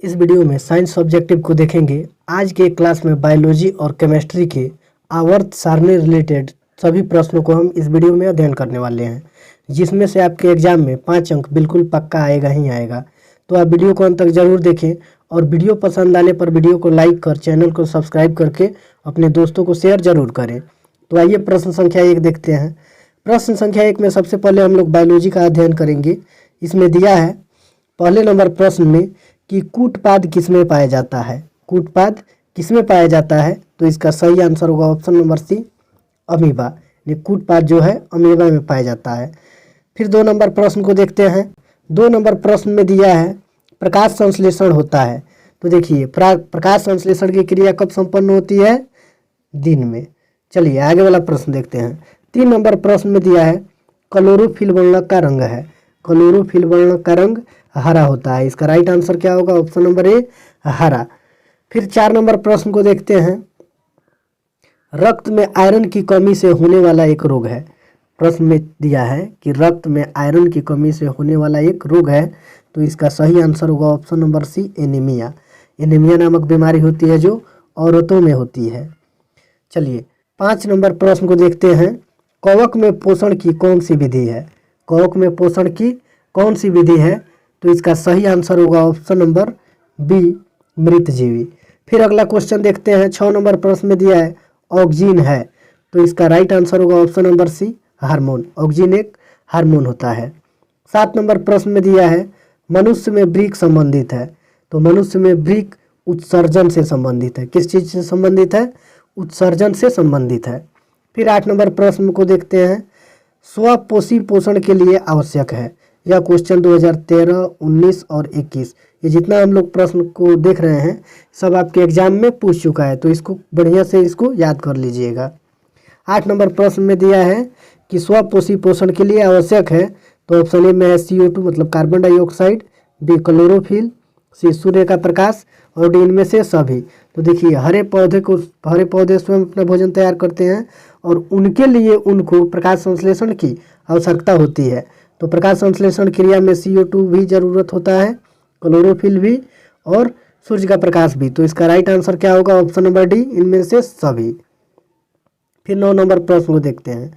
इस वीडियो में science objective को देखेंगे। आज के क्लास में बायोलॉजी और केमिस्ट्री के आवर्त सारणी रिलेटेड सभी प्रश्नों को हम इस वीडियो में अध्ययन करने वाले हैं, जिसमें से आपके एग्जाम में 5 अंक बिल्कुल पक्का आएगा ही आएगा। तो आप वीडियो को अंत तक जरूर देखें और वीडियो पसंद आने पर वीडियो को लाइक कर चैनल को सब्सक्राइब करके अपने दोस्तों को शेयर जरूर करें। तो आइए प्रश्न संख्या 1 देखते हैं। प्रश्न संख्या 1 में सबसे पहले हम लोग बायोलॉजी का अध्ययन करेंगे। इसमें दिया है पहले नंबर प्रश्न में कि कूटपाद किसमें पाया जाता है। कूटपाद किसमें पाया जाता है, तो इसका सही आंसर होगा ऑप्शन नंबर सी, अमीबा। ये कूटपाद जो है अमीबा में पाया जाता है। फिर 2 नंबर प्रश्न को देखते हैं। 2 नंबर प्रश्न में दिया है प्रकाश संश्लेषण होता है। तो देखिए प्रकाश संश्लेषण की क्रिया कब संपन्न होती है? दिन में। चलिए आगे वाला प्रश्न देखते हैं। 3 नंबर प्रश्न में दिया है क्लोरोफिल वर्णक का रंग है। क्लोरोफिल वर्णक का रंग हरा होता है। इसका राइट आंसर क्या होगा? ऑप्शन नंबर ए, हरा। फिर 4 नंबर प्रश्न को देखते हैं। रक्त में आयरन की कमी से होने वाला एक रोग है। प्रश्न में दिया है कि रक्त में आयरन की कमी से होने वाला एक रोग है, तो इसका सही आंसर होगा option number C, anaemia. Anaemia नामक बीमारी होती है जो औरतों में होती है। चलिए 5 नंबर प्रश्न को देखते हैं। कवक में पोषण की कौन सी विधि है? कवक में पोषण की कौन सी विधि है? तो इसका सही आंसर होगा ऑप्शन नंबर बी, मृतजीवी। फिर अगला क्वेश्चन देखते हैं। 6 नंबर प्रश्न में दिया है ऑक्सीजन है, तो इसका राइट आंसर होगा option number C, hormone. Oxygen एक हार्मोन होता है। 7 नंबर प्रश्न में दिया है मनुष्य में वृक्क संबंधित है। तो मनुष्य में वृक्क उत्सर्जन से संबंधित है। किस चीज से संबंधित है? उत्सर्जन से संबंधित है। फिर 8 नंबर प्रश्न को देखते हैं। स्वपोषी पोषण के लिए आवश्यक है। यह क्वेश्चन 2013, 19 और 21, ये जितना हम लोग प्रश्न को देख रहे हैं सब आपके एग्जाम में पूछ चुका है, तो इसको बढ़िया से इसको याद कर लीजिएगा। 8 नंबर प्रश्न में दिया है कि स्वपोषी पोषण के लिए आवश्यक है, तो ऑप्शन ए में है CO2 मतलब कार्बन डाइऑक्साइड, बी क्लोरोफिल, सी सूर्य का प्रकाश और डी इनमें से सभी। तो देखिए हरे पौधे स्वयं अपना भोजन तैयार करते हैं और उनके लिए उनको प्रकाश संश्लेषण की आवश्यकता होती है। तो प्रकाश संश्लेषण क्रिया में CO2 भी जरूरत होता है, क्लोरोफिल भी और सूर्य का प्रकाश भी। तो इसका राइट आंसर क्या होगा? ऑप्शन नंबर डी, इनमें से सभी। फिर 9 नंबर प्रश्न को देखते हैं।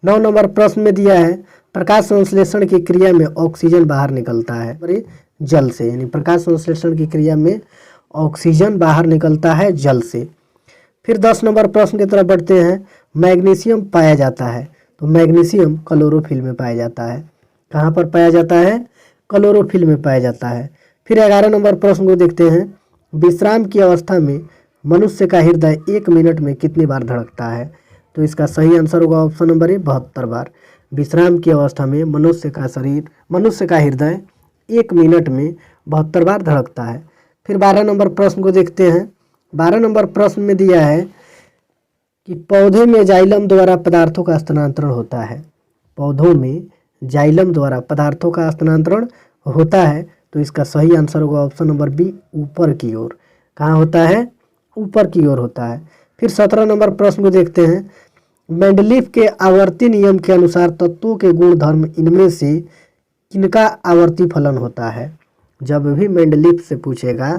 9 नंबर प्रश्न में दिया है प्रकाश संश्लेषण की क्रिया में ऑक्सीजन बाहर निकलता है जल से, यानी प्रकाश संश्लेषण की क्रिया में ऑक्सीजन बाहर निकलता है जल से। फिर 10 नंबर प्रश्न की तरफ बढ़ते हैं। मैग्नीशियम पाया जाता है, तो मैग्नीशियम क्लोरोफिल में पाया जाता है। कहाँ पर पाया जाता है? क्लोरोफिल में पाया जाता है। फिर 11 नंबर प्रश्न को देखते हैं। विश्राम की अवस्था में मनुष्य का हृदय 1 मिनट में कितनी बार धड़कता है? तो इसका सही आंसर होगा ऑप्शन नंबर ए, 72 बार। विश्राम की अवस्था में मनुष्य का हृदय 1 मिनट में 72 बार धड़कता है। फिर 12 नंबर प्रश्न को देखते हैं। 12 नंबर प्रश्न में दिया है कि पौधे में जाइलम द्वारा पदार्थों का स्थानांतरण होता है। पौधों में जाइलम द्वारा पदार्थों का स्थानांतरण होता है, तो इसका सही आंसर होगा ऑप्शन नंबर बी, ऊपर की ओर। कहाँ होता है? ऊपर की ओर होता है। फिर 17 नंबर प्रश्न को देखते हैं। मेंडलीफ के आवर्ती नियम के अनुसार तत्वों के गुण धर्म इनमें से किनका आवर्ती फलन होता है? जब भी मेंडलीफ से पूछेगा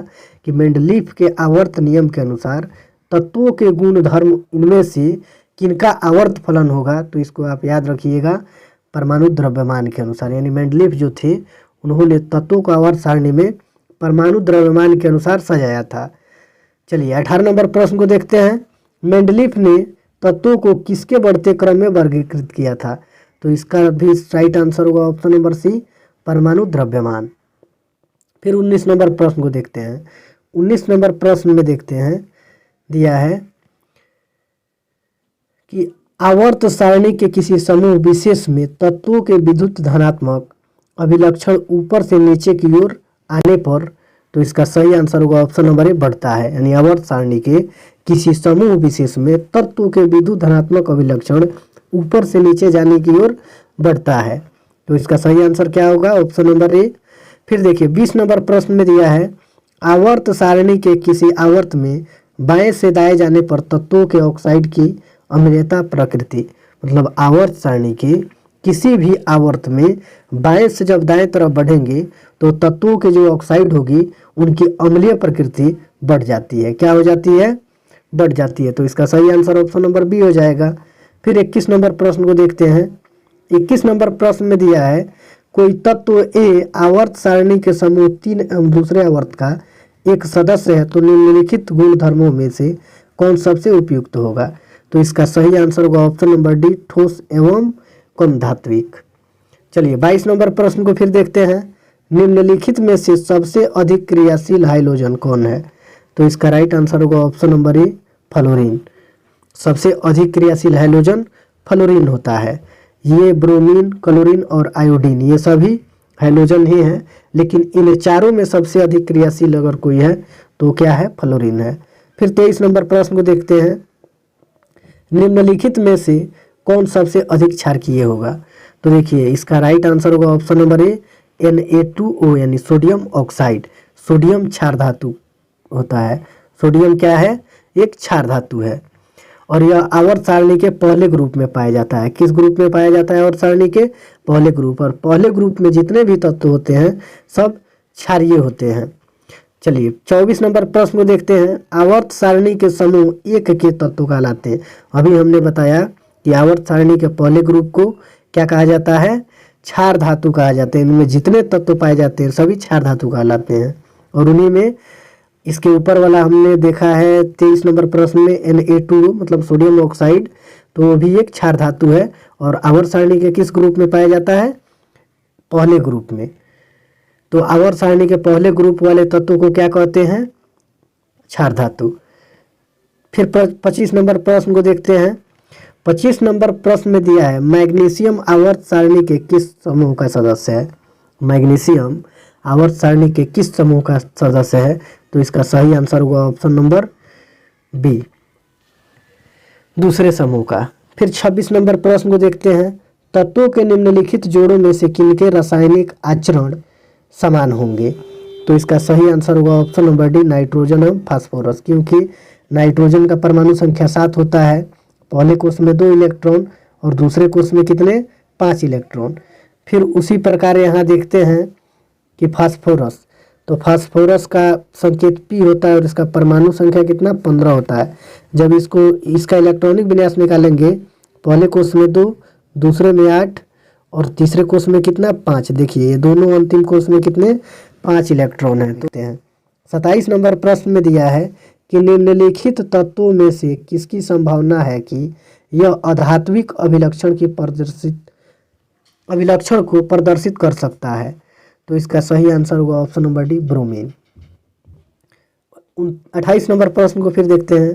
कि मेंडलीफ के आवर्त नियम के अनुसार तत्वों के गुण धर्म इनमें से किनका आवर्त फलन होगा, तो इसको आप याद रखिएगा परमाणु द्रव्यमान के अनुसार। यानी मेंडलीफ जो थे उन्होंने तत्वों को आवर्त सारणी में परमाणु द्रव्यमान के अनुसार सजाया था। चलिए 18 नंबर प्रश्न को देखते हैं। मेंडलीफ ने तत्वों को किसके बढ़ते क्रम में वर्गीकृत किया था? तो इसका भी राइट आंसर होगा ऑप्शन नंबर सी, परमाणु द्रव्यमान। फिर 19 नंबर प्रश्न को देखते हैं। 19 नंबर प्रश्न में देखते हैं दिया है कि आवर्त सारणी के किसी समूह विशेष में तत्वों के विद्युत धनात्मक अभिलक्षण ऊपर से नीचे की ओर आने पर, तो इसका सही आंसर होगा ऑप्शन नंबर ए, बढ़ता है। यानी आवर्त सारणी के किसी समूह विशेष में तत्वों के विद्युत धनात्मक अभिलक्षण ऊपर से नीचे जाने की ओर बढ़ता है, तो इसका सही आंसर क्या होगा? Option number A. फिर देखिए 20 नंबर प्रश्न में दिया है आवर्त सारणी के किसी आवर्त में बाएं से दाएं जाने पर तत्वों के ऑक्साइड की अम्लीयता प्रकृति, मतलब आवर्त सारणी के किसी भी आवर्त में बाएं से जब दाएं तरफ बढ़ेंगे तो तत्वों की जो ऑक्साइड होगी उनकी अम्लीय प्रकृति बढ़ जाती है। क्या हो जाती है? बढ़ जाती है। तो इसका सही आंसर ऑप्शन नंबर बी हो जाएगा। फिर 21 नंबर प्रश्न को देखते हैं। 21 नंबर प्रश्न में दिया है कोई तत्व ए आवर्त सारणी के समूह 3 एवं दूसरे आवर्त का एक सदस्य है तो निम्नलिखित गुण धर्मों में से कौन सबसे उपयुक्त होगा? तो इसका सही आंसर होगा ऑप्शन नंबर डी, ठोस एवं कम धात्विक। चलिए 22 नंबर प्रश्न को फिर देखते हैं। निम्नलिखित में से सबसे अधिक क्रियाशील हाइड्रोजन कौन है? तो इसका राइट आंसर होगा ऑप्शन नंबर ए, फ्लोरीन। सबसे अधिक क्रियाशील हाइड्रोजन फ्लोरीन होता है। ये ब्रोमीन, क्लोरीन और आयोडीन ये सभी हाइड्रोजन ही हैं, लेकिन इन चारों में सबसे अधिक क्रियाशील अगर कोई है तो क्या है? फ्लोरीन है। फिर 23 नंबर प्रश्न को देखते हैं। निम्नलिखित में से कौन सबसे अधिक क्षारकीय होगा? तो देखिए इसका राइट आंसर होगा ऑप्शन नंबर ए, Na2O यानी सोडियम ऑक्साइड। सोडियम क्षार धातु होता है। सोडियम क्या है? एक क्षार धातु है और यह आवर्त सारणी के पहले ग्रुप में पाया जाता है। किस ग्रुप में पाया जाता है? आवर्त सारणी के पहले ग्रुप। और पहले ग्रुप में जितने भी तत्व होते हैं सब क्षारीय होते हैं। चलिए 24 नंबर प्रश्न को देखते हैं। आवर्त सारणी के समूह एक के तत्व कहलाते हैं। अभी हमने बताया कि आवर्त सारणी के पहले ग्रुप को क्या कहा जाता है? क्षार धातु कहा जाते हैं। इनमें जितने तत्व पाए जाते हैं सभी क्षार धातु कहलाते हैं। और उन्हीं में इसके ऊपर वाला हमने देखा है 23 नंबर प्रश्न में Na2 मतलब सोडियम ऑक्साइड, तो वो भी एक क्षार धातु है और आवर्त सारणी के किस ग्रुप में पाया जाता है? पहले ग्रुप में। तो आवर्त सारणी के पहले ग्रुप वाले तत्व को क्या कहते हैं? क्षार धातु। फिर 25 नंबर प्रश्न को देखते हैं। 25 नंबर प्रश्न में दिया है मैग्नीशियम आवर्त सारणी के किस समूह का सदस्य है? मैग्नीशियम आवर्त सारणी के किस समूह का सदस्य है? तो इसका सही आंसर होगा ऑप्शन नंबर बी, दूसरे समूह का। फिर 26 नंबर प्रश्न को देखते हैं। तत्वों के निम्नलिखित जोड़ों में से किनके रासायनिक आचरण समान होंगे? तो इसका सही आंसर होगा ऑप्शन नंबर डी, नाइट्रोजन एवं फास्फोरस। क्योंकि नाइट्रोजन का परमाणु संख्या 7 होता है। पहले कोष में 2 इलेक्ट्रॉन और दूसरे कोष में कितने? 5 इलेक्ट्रॉन। फिर उसी प्रकार यहाँ देखते हैं कि फास्फोरस, तो फास्फोरस का संकेत P होता है और इसका परमाणु संख्या कितना? 15 होता है। जब इसका इलेक्ट्रॉनिक विन्यास निकालेंगे, पहले कोष में 2, दूसरे में 8 और तीसरे कोष में कितना? 5। देखिए ये दोनों अंतिम कोष में कितने? 5 इलेक्ट्रॉन हैं। तो 27 नंबर प्रश्न में दिया है कि निम्नलिखित तत्वों में से किसकी संभावना है कि यह अधात्विक अभिलक्षण को प्रदर्शित कर सकता है? तो इसका सही आंसर होगा option number D, bromine. 28 number प्रश्न को फिर देखते हैं।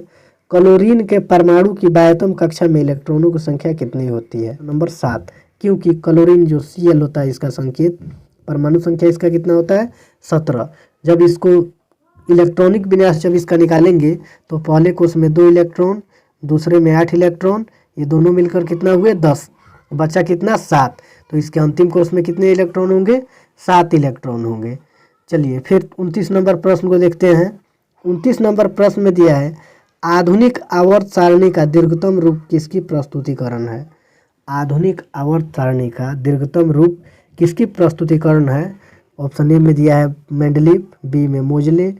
क्लोरीन के परमाणु की बाह्यतम कक्षा में इलेक्ट्रॉनों की संख्या कितनी होती है? नंबर 7। क्योंकि क्लोरीन जो Cl होता है इसका संकेत परमाणु संख्या इसका कितना होता है? 17। जब इसको इलेक्ट्रॉनिक विन्यास जब इसका निकालेंगे तो पहले कोष में 2 इलेक्ट्रॉन, दूसरे में 8 इलेक्ट्रॉन, ये दोनों मिलकर कितना हुए? 10। बचा कितना? 7। तो इसके अंतिम कोष में कितने इलेक्ट्रॉन होंगे? 7 इलेक्ट्रॉन होंगे। चलिए फिर 29 नंबर प्रश्न को देखते हैं। 29 नंबर प्रश्न में दिया है आधुनिक आवर्त सारणी का दीर्घतम रूप किसकी प्रस्तुतिकरण है? आधुनिक आवर्त सारणी का दीर्घतम रूप किसकी प्रस्तुतिकरण है? ऑप्शन ए में दिया है मेंडलीव, बी में मोजले,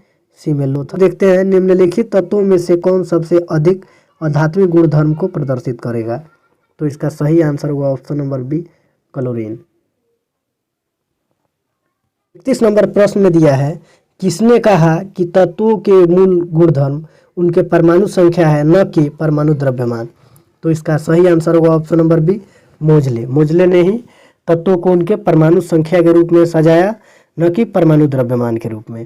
सी में लोथर। देखते हैं निम्नलिखित तत्वों में से कौन सबसे अधिक अधात्विक गुणधर्म को प्रदर्शित करेगा? तो इसका सही आंसर होगा ऑप्शन नंबर बी, क्लोरीन। 31 नंबर प्रश्न में दिया है किसने कहा कि तत्वों के मूल गुणधर्म उनके परमाणु संख्या है न कि परमाणु द्रव्यमान? तो इसका सही आंसर होगा ऑप्शन नंबर बी, मोजले। मोजले ने ही तत्वों को उनके परमाणु संख्या के रूप में सजाया, न कि परमाणु द्रव्यमान के रूप में।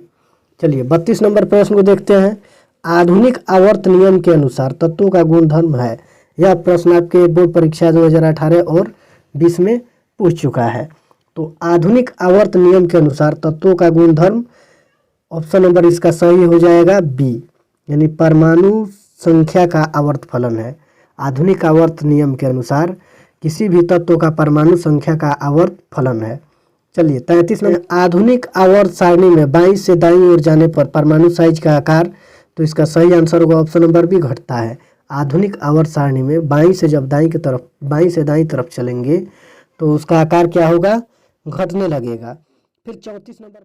चलिए 32 नंबर प्रश्न को देखते हैं। आधुनिक आवर्त नियम के अनुसार तत्वों का गुणधर्म है। यह प्रश्न आपके बोर्ड परीक्षा 2018 और 20 में पूछ चुका है। तो आधुनिक आवर्त नियम के अनुसार तत्वों का गुणधर्म ऑप्शन नंबर इसका सही हो जाएगा बी, यानी परमाणु संख्या का आवर्त फलन है। आधुनिक आवर्त नियम के अनुसार किसी भी तत्व का परमाणु संख्या का आवर्त फलन है। चलिए 33 नंबर आधुनिक आवर्त सारणी में बाईं से दाईं ओर जाने पर परमाणु साइज का आकार, तो इसका सही आंसर होगा ऑप्शन नंबर बी, घटता है। आधुनिक आवर्त सारणी में बाईं से दाईं तरफ चलेंगे तो उसका आकार क्या होगा, घटने लगेगा। फिर 34 नंबर